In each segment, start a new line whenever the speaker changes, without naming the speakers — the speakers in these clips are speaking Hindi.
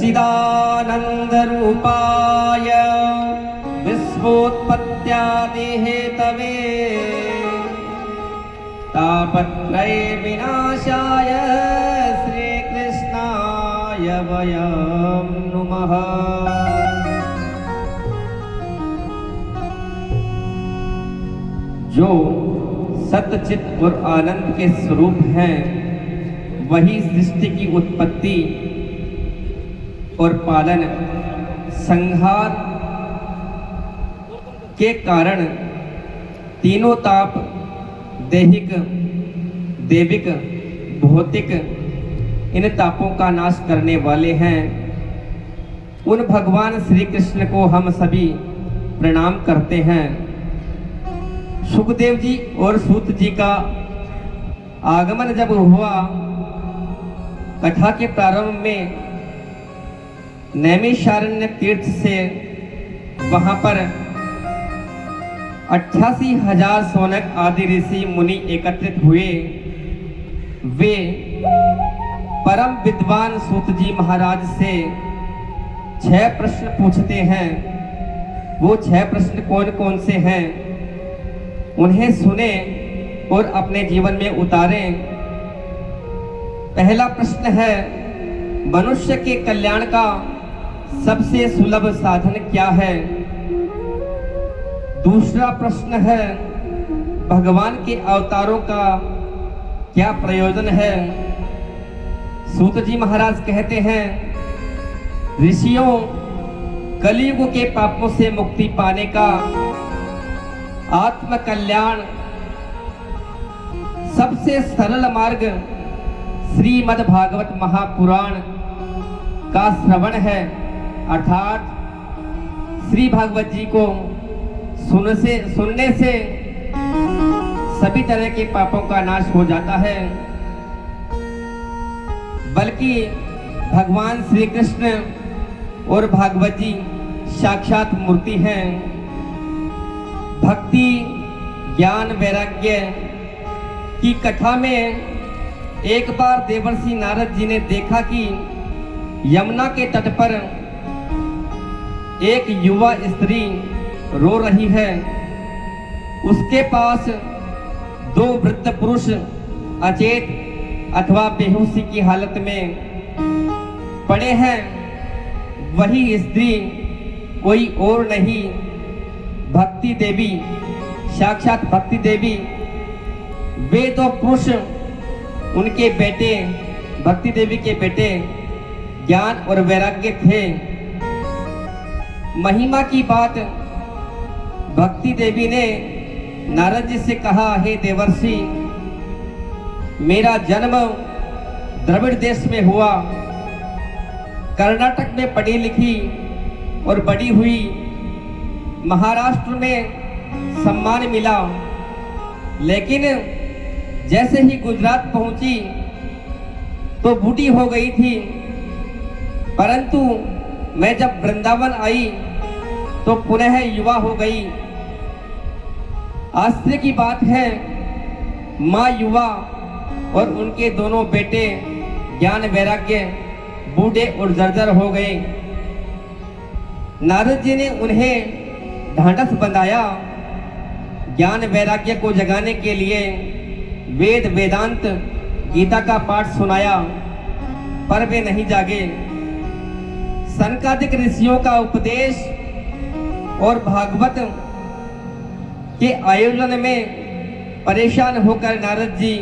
सच्चिदानन्दरूपाय विश्वोत्पत्त्यादिहेतवे तापत्रय विनाशाय श्रीकृष्णाय वयं नुमः। जो सतचित और आनंद के स्वरूप हैं, वही सृष्टि की उत्पत्ति और पालन, संहार के कारण तीनों ताप, दैहिक, दैविक, भौतिक, इन तापों का नाश करने वाले हैं। उन भगवान श्री कृष्ण को हम सभी प्रणाम करते हैं। सुखदेव जी और सूत जी का आगमन जब हुआ, कथा के प्रारंभ में नैमिषारण्य तीर्थ से वहां पर 88,000 सौनक आदि ऋषि मुनि एकत्रित हुए। वे परम विद्वान सूत जी महाराज से 6 प्रश्न पूछते हैं। वो 6 प्रश्न कौन कौन से हैं, उन्हें सुने और अपने जीवन में उतारें। पहला प्रश्न है, मनुष्य के कल्याण का सबसे सुलभ साधन क्या है? दूसरा प्रश्न है, भगवान के अवतारों का क्या प्रयोजन है? सूत जी महाराज कहते हैं, ऋषियों, कलयुग के पापों से मुक्ति पाने का आत्म कल्याण सबसे सरल मार्ग श्रीमद् भागवत महापुराण का श्रवण है, अर्थात श्री भागवत जी को सुनने से सभी तरह के पापों का नाश हो जाता है। बल्कि भगवान श्री कृष्ण और भागवत जी साक्षात मूर्ति हैं। भक्ति, ज्ञान, वैराग्य की कथा में एक बार देवर्षि नारद जी ने देखा कि यमुना के तट पर एक युवा स्त्री रो रही है। उसके पास 2 वृद्ध पुरुष अचेत अथवा बेहोशी की हालत में पड़े हैं। वही स्त्री कोई और नहीं, भक्ति देवी, साक्षात भक्ति देवी। वे 2 पुरुष उनके बेटे, भक्ति देवी के बेटे ज्ञान और वैराग्य थे। महिमा की बात भक्ति देवी ने नारद जी से कहा, हे देवर्षि, मेरा जन्म द्रविड़ देश में हुआ। कर्नाटक में पढ़ी लिखी और बड़ी हुई, महाराष्ट्र में सम्मान मिला। लेकिन जैसे ही गुजरात पहुंची तो बूढ़ी हो गई थी। परंतु मैं जब वृंदावन आई तो पुनः युवा हो गई। आश्चर्य की बात है, माँ युवा और उनके दोनों बेटे ज्ञान वैराग्य बूढ़े और जर्जर हो गए। नारद जी ने उन्हें ढांढस बंधाया। ज्ञान वैराग्य को जगाने के लिए वेद वेदांत गीता का पाठ सुनाया, पर वे नहीं जागे। सनकादिक ऋषियों का उपदेश और भागवत के आयोजन में परेशान होकर नारद जी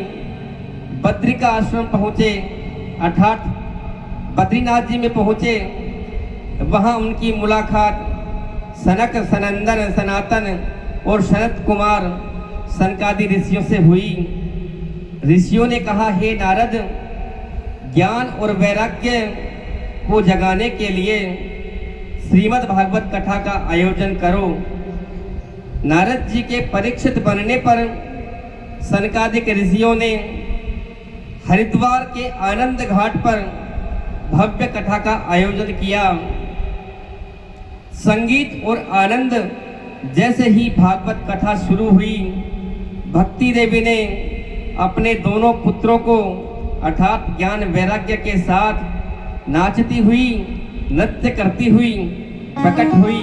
बद्री का आश्रम पहुंचे, अर्थात बद्रीनाथ जी में पहुंचे। वहां उनकी मुलाकात सनक, सनंदन, सनातन और सनत कुमार सनकादि ऋषियों से हुई। ऋषियों ने कहा, हे नारद, ज्ञान और वैराग्य को जगाने के लिए श्रीमद् भागवत कथा का आयोजन करो। नारद जी के परीक्षित बनने पर सनकादिक ऋषियों ने हरिद्वार के आनंद घाट पर भव्य कथा का आयोजन किया। संगीत और आनंद जैसे ही भागवत कथा शुरू हुई, भक्ति देवी ने अपने दोनों पुत्रों को अर्थात ज्ञान वैराग्य के साथ नाचती हुई नृत्य करती हुई प्रकट हुई।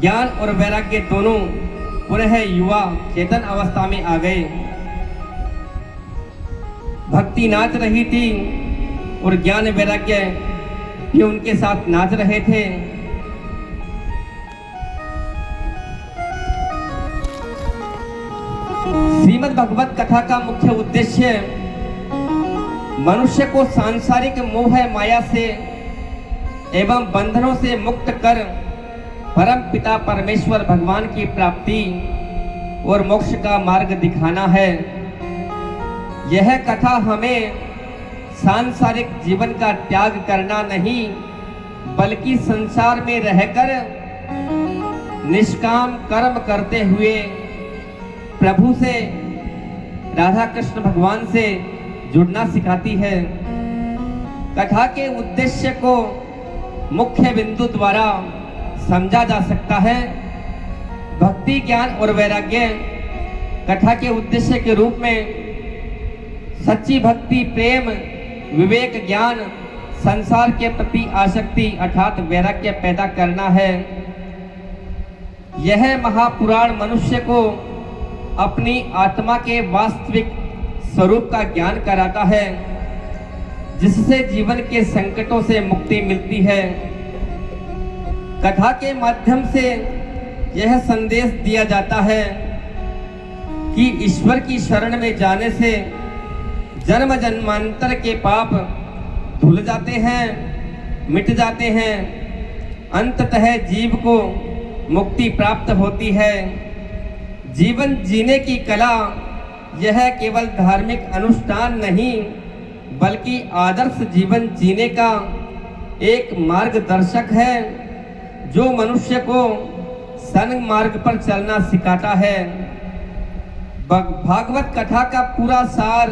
ज्ञान और वैराग्य दोनों पुनः युवा चेतन अवस्था में आ गए। भक्ति नाच रही थी और ज्ञान वैराग्य भी उनके साथ नाच रहे थे। श्रीमद् भगवत कथा का मुख्य उद्देश्य मनुष्य को सांसारिक मोह माया से एवं बंधनों से मुक्त कर परम पिता परमेश्वर भगवान की प्राप्ति और मोक्ष का मार्ग दिखाना है। यह कथा हमें सांसारिक जीवन का त्याग करना नहीं, बल्कि संसार में रहकर निष्काम कर्म करते हुए प्रभु से, राधा कृष्ण भगवान से जुड़ना सिखाती है। कथा के उद्देश्य को मुख्य बिंदु द्वारा समझा जा सकता है। भक्ति, ज्ञान और वैराग्य कथा के उद्देश्य के रूप में सच्ची भक्ति, प्रेम, विवेक, ज्ञान, संसार के प्रति आसक्ति अर्थात वैराग्य पैदा करना है। यह महापुराण मनुष्य को अपनी आत्मा के वास्तविक स्वरूप का ज्ञान कराता है, जिससे जीवन के संकटों से मुक्ति मिलती है। कथा के माध्यम से यह संदेश दिया जाता है कि ईश्वर की शरण में जाने से जन्म जन्मांतर के पाप धुल जाते हैं, मिट जाते हैं। अंततः जीव को मुक्ति प्राप्त होती है। जीवन जीने की कला यह केवल धार्मिक अनुष्ठान नहीं, बल्कि आदर्श जीवन जीने का एक मार्गदर्शक है, जो मनुष्य को सन्मार्ग पर चलना सिखाता है। भागवत कथा का पूरा सार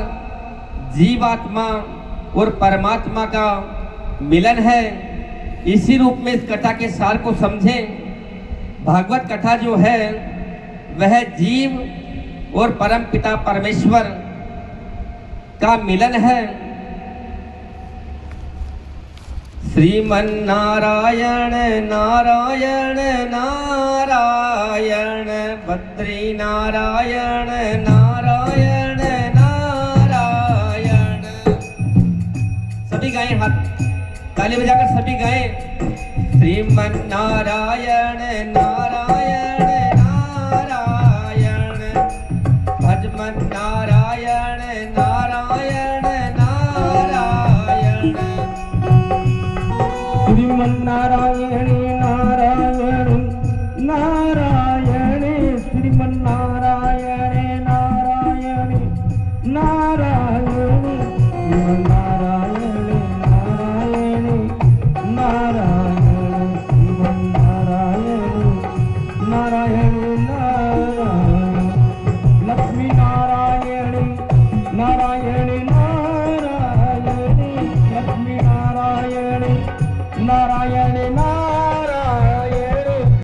जीवात्मा और परमात्मा का मिलन है। इसी रूप में इस कथा के सार को समझें। भागवत कथा जो है वह जीव और परम पिता परमेश्वर का मिलन है। श्रीमन नारायण नारायण नारायण, बद्री नारायण नारायण नारायण। सभी गाएं, हाथ ताली बजाकर सभी गाएं। श्रीमन नारायण नारायण नारायण, भजमन नारायण नारायण नारायण।
श्रीमन नारायण नारायण नारायण।